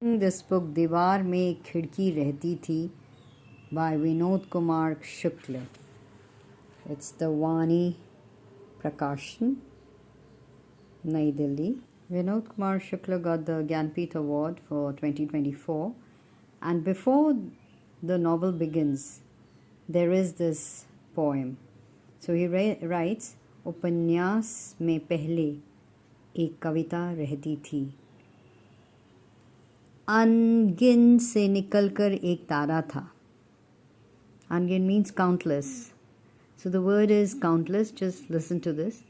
This book दीवार में एक खिड़की रहती थी by Vinod Kumar Shukla. It's the Vani Prakashan, New Delhi. Vinod Kumar Shukla got the Jnanpith Award for 2024, and before the novel begins, there is this poem. So he writes, उपन्यास में पहले एक कविता रहती थी, अनगिन से निकलकर एक तारा था. Ungin means countless. So the word is countless. Just listen to this.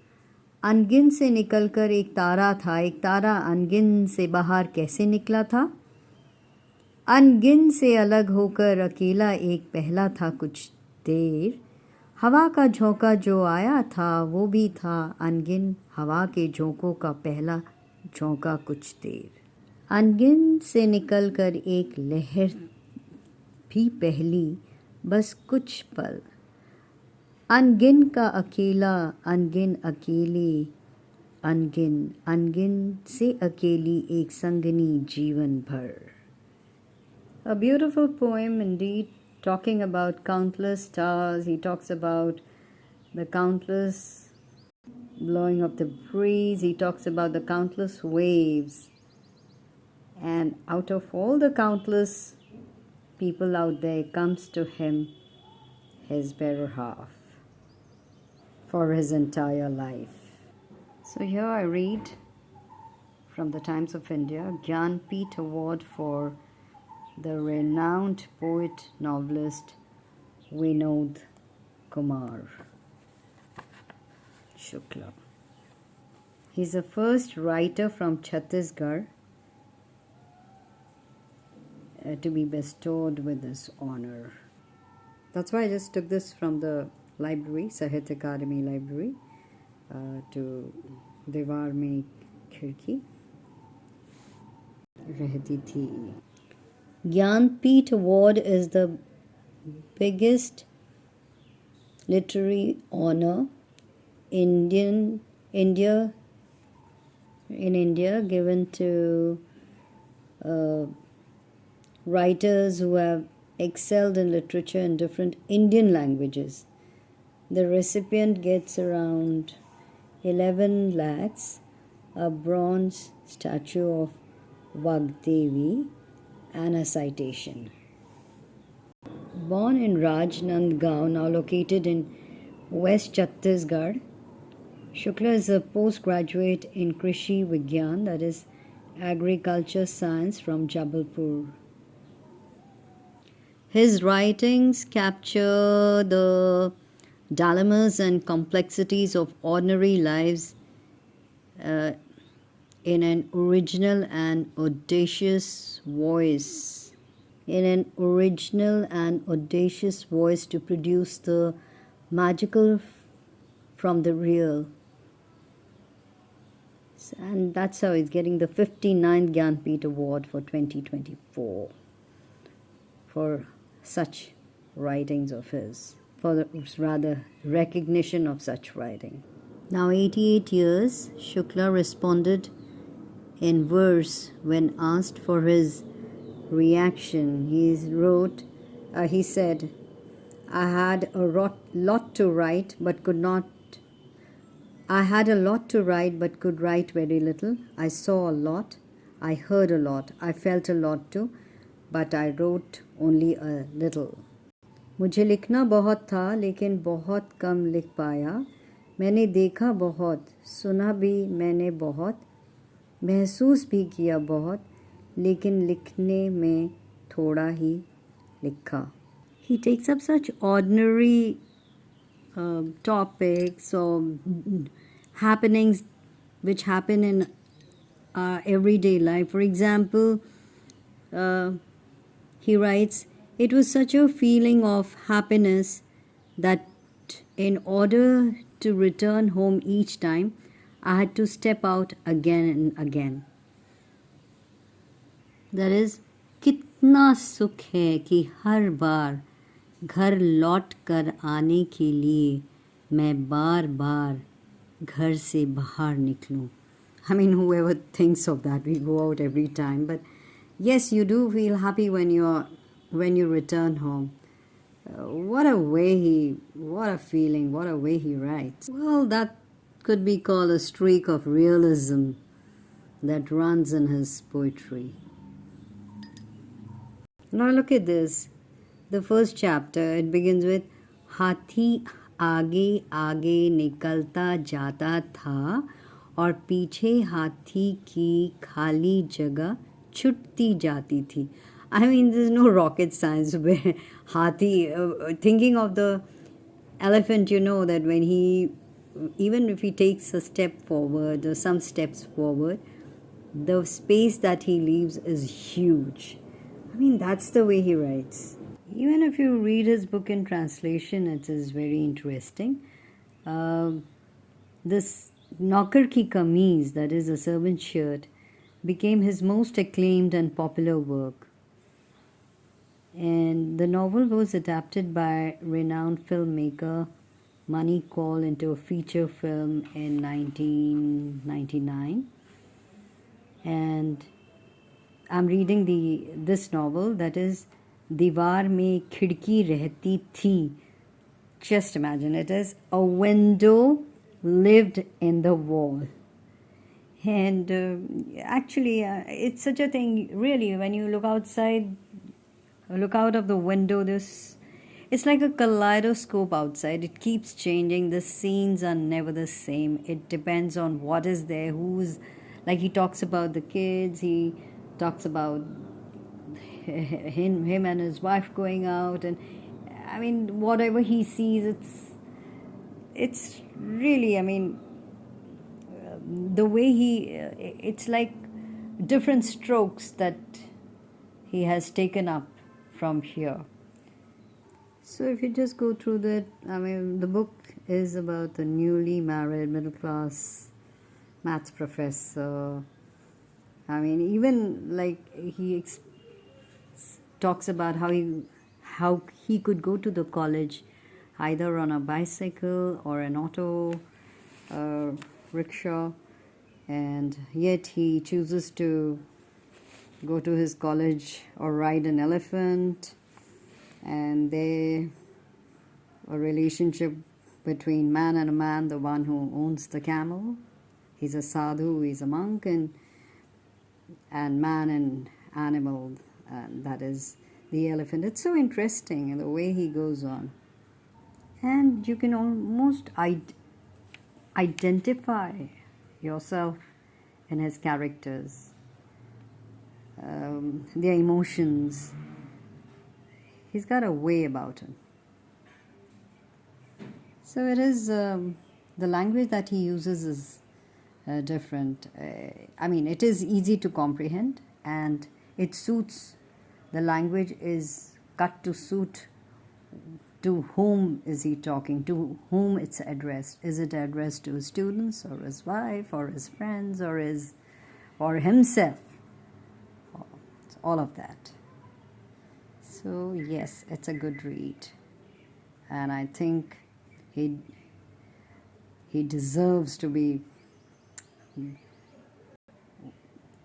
अनगिन से निकलकर एक तारा था, एक तारा अनगिन से बाहर कैसे निकला था. अनगिन से अलग होकर अकेला एक पहला था कुछ देर. हवा का झोंका जो आया था वो भी था अनगिन, हवा के झोंकों का पहला झोंका कुछ देर. अनगिन से निकलकर एक लहर भी पहली बस कुछ पल. अनगिन का अकेला, अनगिन अकेले, अनगिन अनगिन से अकेली एक संगनी जीवन भर. A beautiful poem indeed, talking about countless stars. He talks about the countless blowing of the breeze. He talks about the countless waves. And out of all the countless people out there, comes to him his better half for his entire life. So here I read from the Times of India, Jnanpith Award for the renowned poet novelist Vinod Kumar Shukla. He's the first writer from Chhattisgarh to be bestowed with this honor. That's why I just took this from the library, Sahitya Academy library, to दीवार में खिड़की रहती थी. Jnanpith Award is the biggest literary honor in India, given to writers who have excelled in literature in different Indian languages. The recipient gets around 11 lakhs, a bronze statue of Vagdevi, and a citation. Born in Rajnandgaon, now located in West Chhattisgarh, Shukla is a postgraduate in Krishi Vigyan, that is agriculture science, from Jabalpur. His writings capture the dilemmas and complexities of ordinary lives in an original and audacious voice. To produce the magical from the real. And that's how he's getting the 59th Jnanpith Award for 2024 for such writings of his, recognition of such writing. Now 88 years, Shukla responded in verse when asked for his reaction. He said, I had a lot to write but could write very little. I saw a lot, I heard a lot, I felt a lot too, but I wrote only a little. मुझे लिखना बहुत था लेकिन बहुत कम लिख पाया. मैंने देखा बहुत, सुना भी मैंने बहुत, महसूस भी किया बहुत, लेकिन लिखने में थोड़ा ही लिखा. He takes up such ordinary topics or happenings which happen in our everyday life. For example, he writes, it was such a feeling of happiness that in order to return home each time, I had to step out again and again. That is, कितना सुख है कि हर बार घर लौट कर आने के लिए मैं बार बार घर से बाहर निकलूं. I mean, whoever thinks of that, we go out every time, but Yes, you do feel happy when you return home. What a feeling, what a way he writes. Well, that could be called a streak of realism that runs in his poetry. Now look at this. The first chapter, it begins with हाथी आगे आगे निकलता जाता था और पीछे हाथी की खाली जगह छुटती जाती थी. I mean, there's no rocket science where Hathi, thinking of the elephant, you know that when he, even if he takes a step forward or some steps forward, the space that he leaves is huge. I mean, that's the way he writes. Even if you read his book in translation, it is very interesting. This Naukar Ki Kameez, that is a servant shirt, became his most acclaimed and popular work. And the novel was adapted by renowned filmmaker Vani Kaul into a feature film in 1999. And I'm reading this novel, that is Diwar Mein Khidki Rehti Thi. Just imagine, it is a window lived in the wall. And actually, it's such a thing, really, when you look outside, look out of the window, it's like a kaleidoscope outside. It keeps changing. The scenes are never the same. It depends on what is there, like he talks about the kids, he talks about him and his wife going out, and I mean, whatever he sees, it's really, I mean, the way it's like different strokes that he has taken up from here. So if you just go through that, I mean, the book is about the newly married middle class maths professor. I mean, even like he talks about how he could go to the college either on a bicycle or an auto rickshaw, and yet he chooses to go to his college or ride an elephant. And a relationship between man and a man, the one who owns the camel, he's a sadhu, he's a monk, and man and animal, that is the elephant. It's so interesting the way he goes on, and you can almost identify yourself in his characters, their emotions. He's got a way about him. So it is, the language that he uses is different. I mean, it is easy to comprehend, and it suits, the language is cut to suit to whom is he talking, to whom it's addressed. Is it addressed to his students or his wife or his friends or himself? All of that. So yes, it's a good read, and I think he deserves to be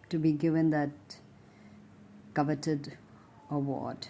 given that coveted award.